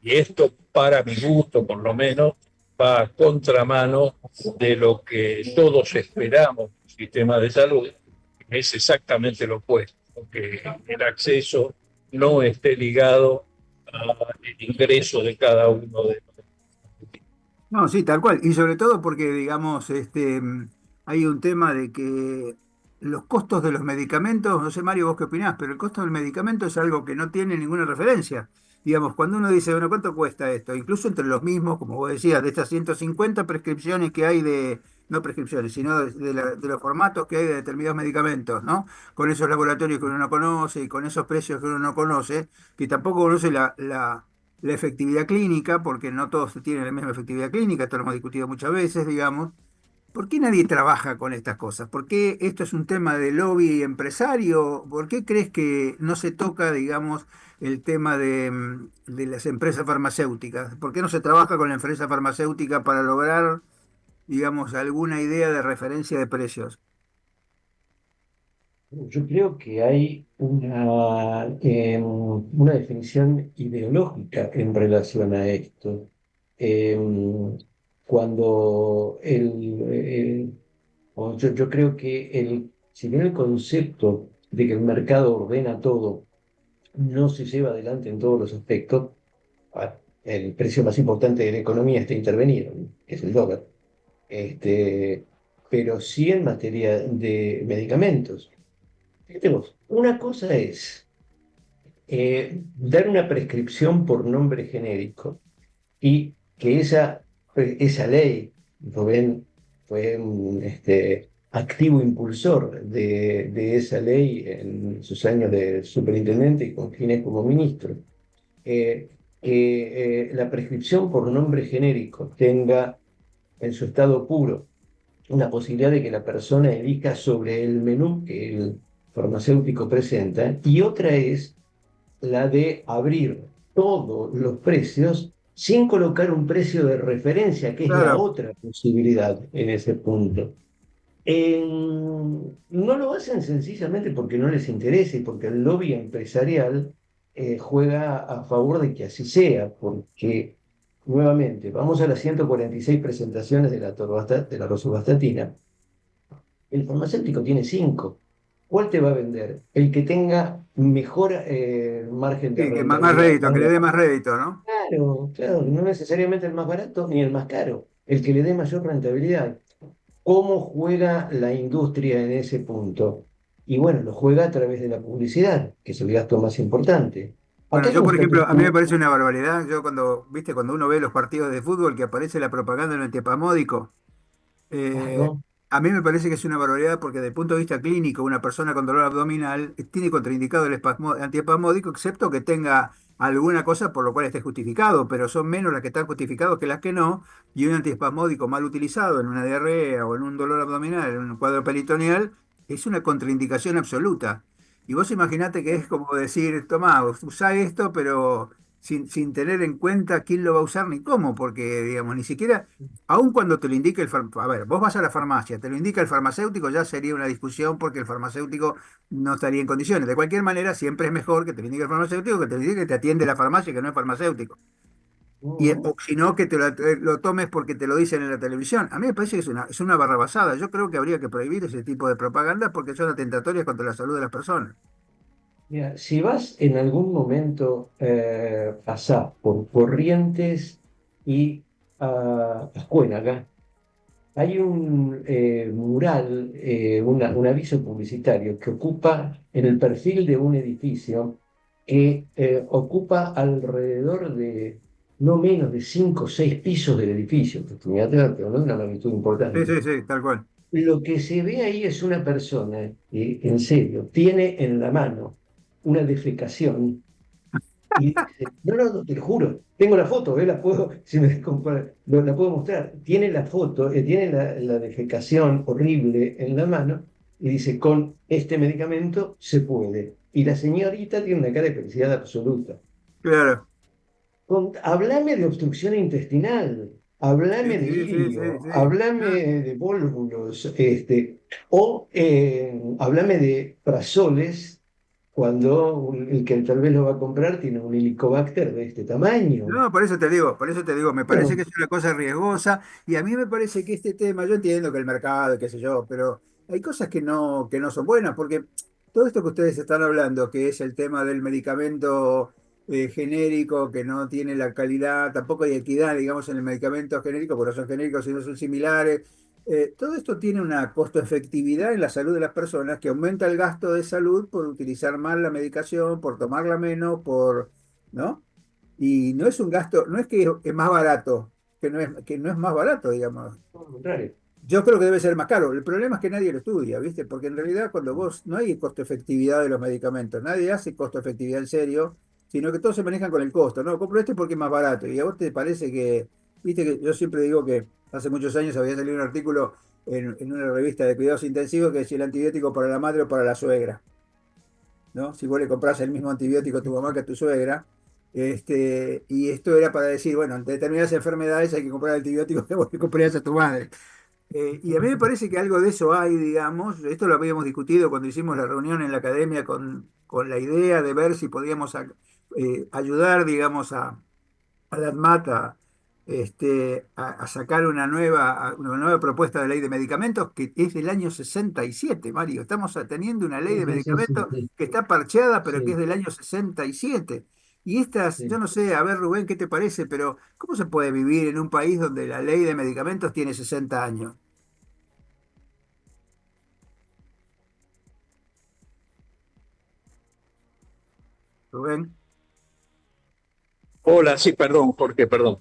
Y esto, para mi gusto, por lo menos, va a contramano de lo que todos esperamos del sistema de salud, que es exactamente lo opuesto, que el acceso no esté ligado al ingreso de cada uno de los. No, sí, tal cual. Y sobre todo porque, digamos, hay un tema de que los costos de los medicamentos, no sé, Mario, vos qué opinás, pero el costo del medicamento es algo que no tiene ninguna referencia. Digamos, cuando uno dice, bueno, ¿cuánto cuesta esto? Incluso entre los mismos, como vos decías, de estas 150 prescripciones que hay no prescripciones, sino de los formatos que hay de determinados medicamentos, ¿no? Con esos laboratorios que uno no conoce y con esos precios que uno no conoce, que tampoco conoce la efectividad clínica, porque no todos tienen la misma efectividad clínica, esto lo hemos discutido muchas veces, digamos. ¿Por qué nadie trabaja con estas cosas? ¿Por qué esto es un tema de lobby empresario? ¿Por qué crees que no se toca, digamos, el tema de las empresas farmacéuticas? ¿Por qué no se trabaja con la empresa farmacéutica para lograr, digamos, alguna idea de referencia de precios? Yo creo que hay una definición ideológica en relación a esto. Cuando yo creo que si bien el concepto de que el mercado ordena todo no se lleva adelante en todos los aspectos, el precio más importante de la economía está intervenido, ¿no? Que es el dólar. Este, pero sí en materia de medicamentos. Fíjate vos, una cosa es dar una prescripción por nombre genérico y que esa ley, Rubén fue un activo impulsor de esa ley en sus años de superintendente y con Ginés como ministro, que la prescripción por nombre genérico tenga en su estado puro una posibilidad de que la persona elija sobre el menú que el farmacéutico presenta, y otra es la de abrir todos los precios sin colocar un precio de referencia, que es la Claro. otra posibilidad en ese punto. No lo hacen sencillamente porque no les interesa y porque el lobby empresarial juega a favor de que así sea, porque nuevamente, vamos a las 146 presentaciones de la rosuvastatina. El farmacéutico tiene 5. ¿Cuál te va a vender? El que tenga mejor margen de Sí, que más rentabilidad. rédito, que le dé más rédito, ¿no? Claro, claro, no necesariamente el más barato ni el más caro, el que le dé mayor rentabilidad. ¿Cómo juega la industria en ese punto? Y bueno, lo juega a través de la publicidad, que es el gasto más importante. Bueno, Acá hay yo, un por ejemplo, a mí me fenómeno. parece una barbaridad. Yo cuando, viste, cuando uno ve los partidos de fútbol que aparece la propaganda en el antipamódico, eh, Claro, a mí me parece que es una barbaridad porque desde el punto de vista clínico, una persona con dolor abdominal tiene contraindicado el antiespasmódico, excepto que tenga alguna cosa por lo cual esté justificado, pero son menos las que están justificadas que las que no, y un antiespasmódico mal utilizado en una diarrea o en un dolor abdominal, en un cuadro peritoneal, es una contraindicación absoluta. Y vos imaginate que es como decir, tomá, usá esto, pero sin tener en cuenta quién lo va a usar ni cómo, porque, digamos, ni siquiera, aun cuando te lo indique a ver, vos vas a la farmacia, te lo indica el farmacéutico, ya sería una discusión porque el farmacéutico no estaría en condiciones. De cualquier manera, siempre es mejor que te lo indique el farmacéutico que te lo indique que te atiende la farmacia, que no es farmacéutico. ujú. O si no, que lo tomes porque te lo dicen en la televisión. A mí me parece que es una barrabasada. Yo creo que habría que prohibir ese tipo de propaganda porque son atentatorias contra la salud de las personas. Mira, si vas en algún momento, pasá por Corrientes y Ascuénaga, hay un mural, un aviso publicitario que ocupa en el perfil de un edificio que ocupa alrededor de no menos de 5 o 6 pisos del edificio, pero no de una magnitud Sí, importante. sí, sí, tal cual. Lo que se ve ahí es una persona que, en serio, tiene en la mano una defecación y dice, no, no, no, te lo juro, tengo la foto, la puedo, si me la puedo mostrar. Tiene la foto, tiene la defecación horrible en la mano y dice, con este medicamento se puede. Y la señorita tiene una cara de felicidad absoluta. Claro. Háblame de obstrucción intestinal, Sí, háblame de sí, sí, sí, ilio, sí. háblame Ah, de vólvulos, háblame de prazoles cuando el que tal vez lo va a comprar tiene un helicobacter de este tamaño. no, por eso te digo, me parece que Bueno, es una cosa riesgosa y a mí me parece que este tema, yo entiendo que el mercado, qué sé yo, pero hay cosas que no son buenas, porque todo esto que ustedes están hablando, que es el tema del medicamento genérico, que no tiene la calidad, tampoco hay equidad, digamos, en el medicamento genérico, porque no son genéricos, sino son similares. Todo esto tiene una costo-efectividad en la salud de las personas que aumenta el gasto de salud por utilizar mal la medicación, por tomarla menos, ¿no? Y no es un gasto, no es que es más barato, que no es más barato, digamos. todo lo contrario. Yo creo que debe ser más caro. El problema es que nadie lo estudia, ¿viste? Porque en realidad cuando vos no hay costo-efectividad de los medicamentos, nadie hace costo-efectividad en serio, sino que todos se manejan con el costo, ¿no? Compro este porque es más barato. Y a vos te parece que, viste que yo siempre digo que hace muchos años había salido un artículo en una revista de cuidados intensivos que decía el antibiótico para la madre o para la suegra. ¿No? Si vos le compras el mismo antibiótico a tu mamá que a tu suegra, y esto era para decir, bueno, ante determinadas enfermedades hay que comprar el antibiótico que vos le comprarías a tu madre. Y a mí me parece que algo de eso hay, digamos, esto lo habíamos discutido cuando hicimos la reunión en la academia con la idea de ver si podíamos ayudar, digamos, a la ANMAT a sacar una nueva propuesta de ley de medicamentos que es del año 67, Mario. Estamos teniendo una ley Sí, de sí, sí, sí, medicamentos sí, que está parcheada, pero que es sí, del año 67. Y estas, yo sí. no sé, a ver, Rubén, ¿qué te parece? Pero ¿cómo se puede vivir en un país donde la ley de medicamentos tiene 60 años? Rubén. Hola, sí, perdón, Jorge, perdón.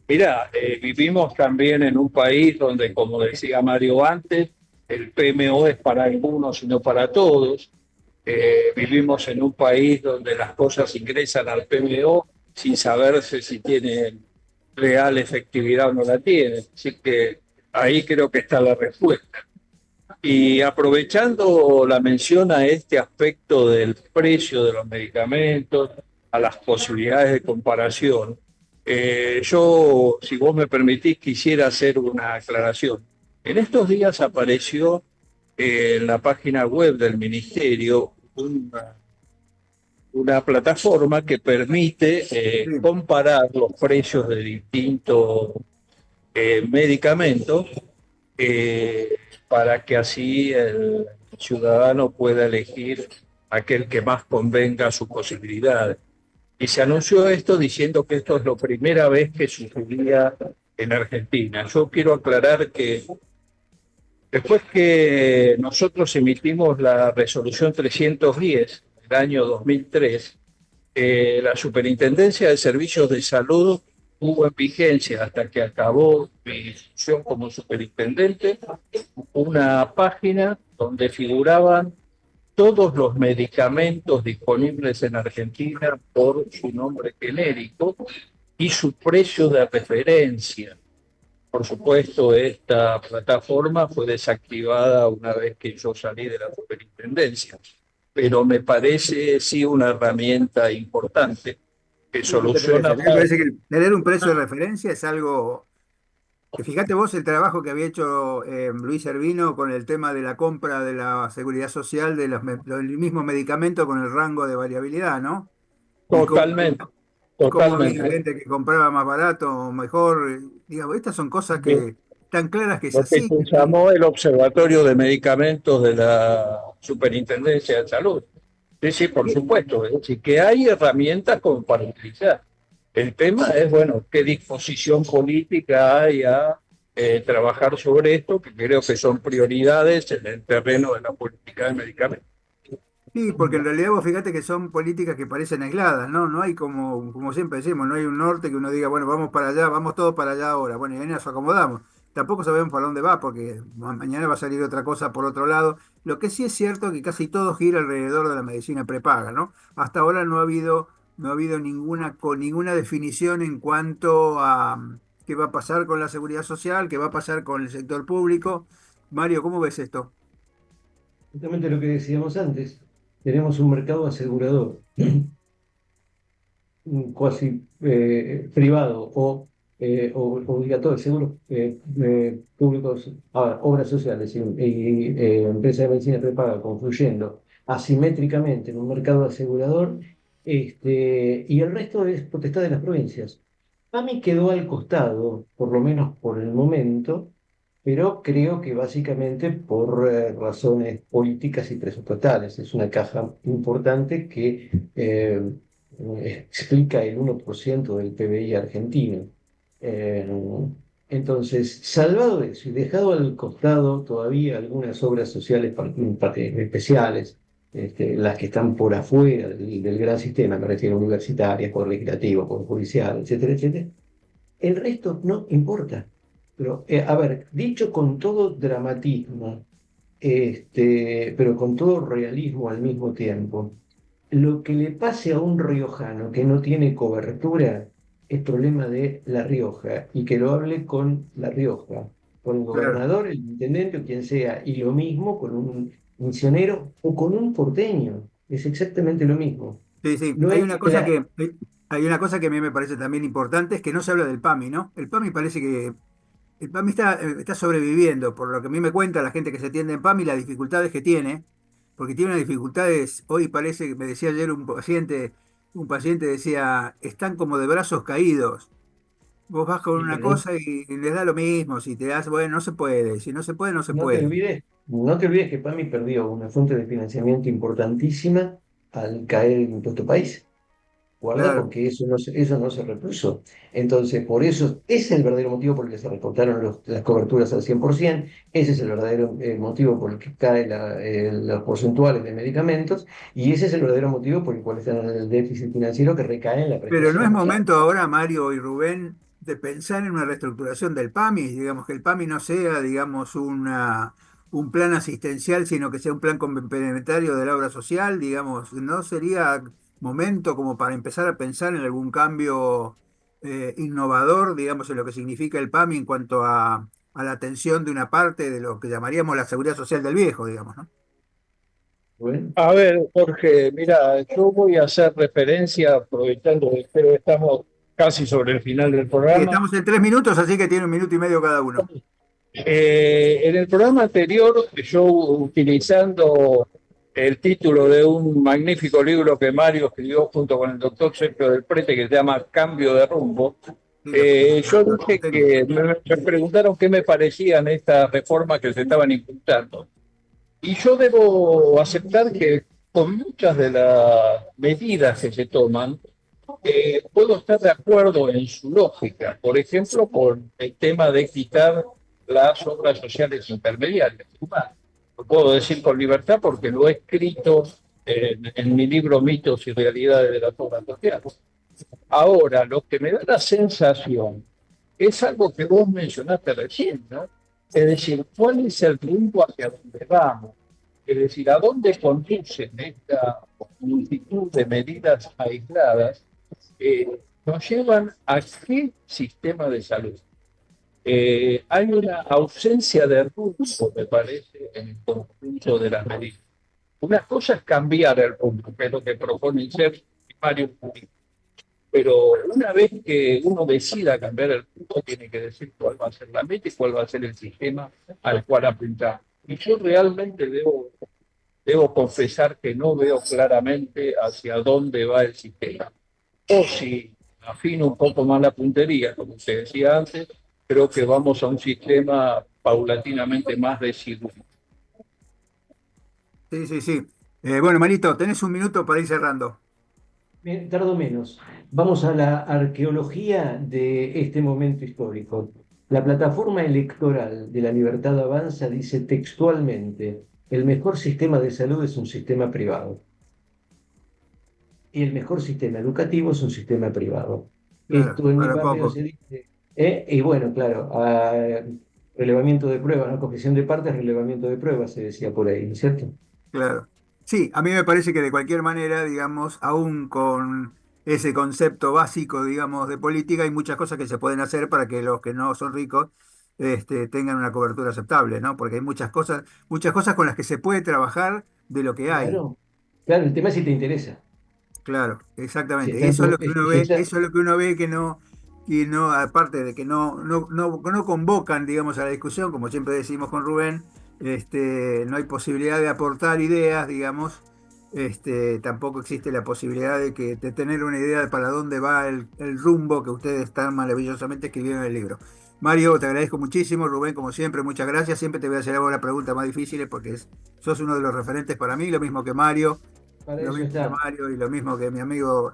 Mira, vivimos también en un país donde, como decía Mario antes, el PMO es para algunos y no para todos. Vivimos en un país donde las cosas ingresan al PMO sin saberse si tienen real efectividad o no la tienen. Así que ahí creo que está la respuesta. Y aprovechando la mención a este aspecto del precio de los medicamentos, a las posibilidades de comparación, yo, si vos me permitís, quisiera hacer una aclaración. En estos días apareció en la página web del Ministerio una plataforma que permite Sí, comparar los precios de distintos medicamentos eh, para que así el ciudadano pueda elegir aquel que más convenga a sus posibilidades. Y se anunció esto diciendo que esto es la primera vez que sucedía en Argentina. Yo quiero aclarar que después que nosotros emitimos la resolución 310 del año 2003, la Superintendencia de Servicios de Salud tuvo en vigencia hasta que acabó mi función como superintendente una página donde figuraban todos los medicamentos disponibles en Argentina por su nombre genérico y su precio de referencia. Por supuesto, esta plataforma fue desactivada una vez que yo salí de la superintendencia, pero me parece sí una herramienta importante que ¿qué te parece? soluciona A mí me parece parte. que tener un precio de referencia es algo. Fíjate vos el trabajo que había hecho Luis Servino con el tema de la compra de la seguridad social de del mismo medicamento con el rango de variabilidad, ¿no? Y Totalmente, y cómo había totalmente. gente que compraba más barato o mejor. Digamos, estas son cosas que están claras que es Lo que así. se llamó el Observatorio de Medicamentos de la Superintendencia de Salud. Sí, sí, por supuesto. Es decir, que hay herramientas como para utilizar. El tema es, bueno, qué disposición política hay a trabajar sobre esto, que creo que son prioridades en el terreno de la política de medicamentos. Sí, porque en realidad vos fíjate que son políticas que parecen aisladas, ¿no? No hay como siempre decimos, no hay un norte que uno diga, bueno, vamos para allá, vamos todos para allá ahora. Bueno, y ahí nos acomodamos. Tampoco sabemos para dónde va, porque mañana va a salir otra cosa por otro lado. Lo que sí es cierto es que casi todo gira alrededor de la medicina prepaga, ¿no? Hasta ahora no ha habido ninguna definición en cuanto a qué va a pasar con la seguridad social, qué va a pasar con el sector público. Mario, ¿cómo ves esto? Justamente lo que decíamos antes, tenemos un mercado asegurador cuasi privado o obligatorio, seguros públicos, obras sociales y empresas de medicina prepaga confluyendo asimétricamente en un mercado asegurador, y el resto es potestad de las provincias. PAMI quedó al costado, por lo menos por el momento, pero creo que básicamente por razones políticas y presupuestales. Es una caja importante que explica el 1% del PBI argentino. Eh, entonces, salvado eso y dejado al costado todavía algunas obras sociales especiales, las que están por afuera del gran sistema, me refiero a universitarias, poder legislativo, poder judicial, etcétera, etcétera, el resto no importa. Pero, a ver, dicho con todo dramatismo, pero con todo realismo al mismo tiempo, lo que le pase a un riojano que no tiene cobertura es problema de La Rioja y que lo hable con La Rioja, con el Claro. gobernador, el intendente o quien sea, y lo mismo con un misionero o con un porteño. Es exactamente lo mismo. Sí, sí. No es que la, Hay una cosa que a mí me parece también importante, es que no se habla del PAMI, ¿no? El PAMI parece que el PAMI está sobreviviendo, por lo que a mí me cuenta la gente que se atiende en PAMI, las dificultades que tiene, porque tiene unas dificultades, hoy parece que me decía ayer un paciente decía, están como de brazos caídos. Vos vas con sí, una pero no, cosa y les da lo mismo, si te das, bueno, no se puede, si no se puede, no se no te puede. olvides, no te olvides que PAMI perdió una fuente de financiamiento importantísima al caer el impuesto país. Guarda Claro. porque eso no se repuso. Entonces, por eso, ese es el verdadero motivo por el que se recortaron las coberturas al 100%, ese es el verdadero motivo por el que caen los porcentuales de medicamentos, y ese es el verdadero motivo por el cual están en el déficit financiero que recae en la Pero no prestación es social. momento ahora, Mario y Rubén, de pensar en una reestructuración del PAMI, digamos que el PAMI no sea, digamos, un plan asistencial, sino que sea un plan complementario de la obra social, digamos, ¿no sería momento como para empezar a pensar en algún cambio innovador, digamos, en lo que significa el PAMI en cuanto a la atención de una parte de lo que llamaríamos la seguridad social del viejo, digamos, ¿no? Bueno, A ver, Jorge, mira, yo voy a hacer referencia, aprovechando que estamos casi sobre el final del Sí, programa. estamos en 3 minutos, así que tiene 1 minuto y medio cada uno. En el programa anterior, yo utilizando el título de un magnífico libro que Mario escribió junto con el doctor Sergio del Prete, que se llama Cambio de Rumbo, Sí, yo lo dije tengo. que me preguntaron qué me parecían estas reformas que se estaban impulsando. Y yo debo aceptar que con muchas de las medidas que se toman, puedo estar de acuerdo en su lógica. Por ejemplo, con el tema de quitar las obras sociales intermediarias. Lo puedo decir con libertad porque lo he escrito en mi libro Mitos y Realidades de las Obras Sociales. Ahora, lo que me da la sensación es algo que vos mencionaste recién, ¿no? Es decir, ¿cuál es el rumbo hacia donde vamos? Es decir, ¿a dónde conducen esta multitud de medidas aisladas? ¿Nos llevan a qué sistema de salud? Hay una ausencia de rumbo, me parece, en el conjunto de las medidas. Una cosa es cambiar el rumbo, que es lo que propone ser varios políticos, pero una vez que uno decida cambiar el rumbo, tiene que decir cuál va a ser la meta y cuál va a ser el sistema al cual apuntar. Y yo realmente debo confesar que no veo claramente hacia dónde va el sistema. O si afino un poco más la puntería, como usted decía antes, creo que vamos a un sistema paulatinamente más desigual. Sí, sí, sí. Bueno, Marito, tenés 1 minuto para ir cerrando. bien, tardo menos. Vamos a la arqueología de este momento histórico. La plataforma electoral de La Libertad Avanza dice textualmente, el mejor sistema de salud es un sistema privado y el mejor sistema educativo es un sistema privado. Claro, Esto en mi para barrio poco. se dice, y bueno, claro, relevamiento de pruebas, no cojeción de partes, relevamiento de pruebas, se decía por ahí, ¿no es cierto? Claro. Sí, a mí me parece que de cualquier manera, digamos, aún con ese concepto básico, digamos, de política, hay muchas cosas que se pueden hacer para que los que no son ricos tengan una cobertura aceptable, ¿no? Porque hay muchas cosas con las que se puede trabajar de lo que hay. Claro, claro, el tema es si te interesa. Claro, Si exactamente. está en Eso es tu, lo que uno si ve, está- eso es lo que uno ve que no, aparte de que no convocan, digamos, a la discusión, como siempre decimos con Rubén, no hay posibilidad de aportar ideas, digamos, tampoco existe la posibilidad de tener una idea de para dónde va el rumbo que ustedes tan maravillosamente escribieron en el libro. Mario, te agradezco muchísimo, Rubén, como siempre, muchas gracias. Siempre te voy a hacer ahora preguntas más difíciles porque sos uno de los referentes para mí, lo mismo que Mario. para Lo eso mismo que está. Mario y lo mismo que mi amigo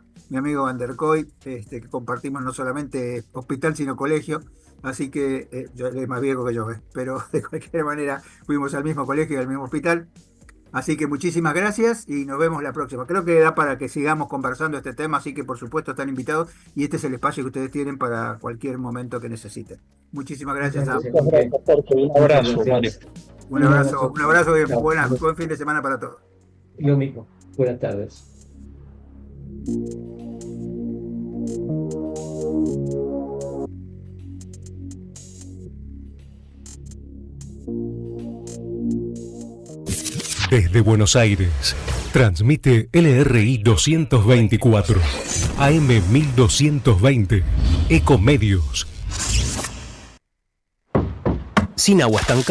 Van der Koy, que compartimos no solamente hospital, sino colegio. Así que yo él es más viejo que yo, pero de cualquier manera fuimos al mismo colegio y al mismo hospital. Así que muchísimas gracias y nos vemos la próxima. Creo que da para que sigamos conversando este tema, así que por supuesto están invitados y este es el espacio que ustedes tienen para cualquier momento que necesiten. Muchísimas Muchas gracias, gracias, Muchas Jorge. gracias, Jorge. Un Muchas abrazo, Mario. gracias. Un un abrazo. abrazo y Chao. buen fin de semana para todos. Lo mismo. Buenas tardes. Desde Buenos Aires, transmite LRI 224, AM 1220, Ecomedios. Sin agua estancada.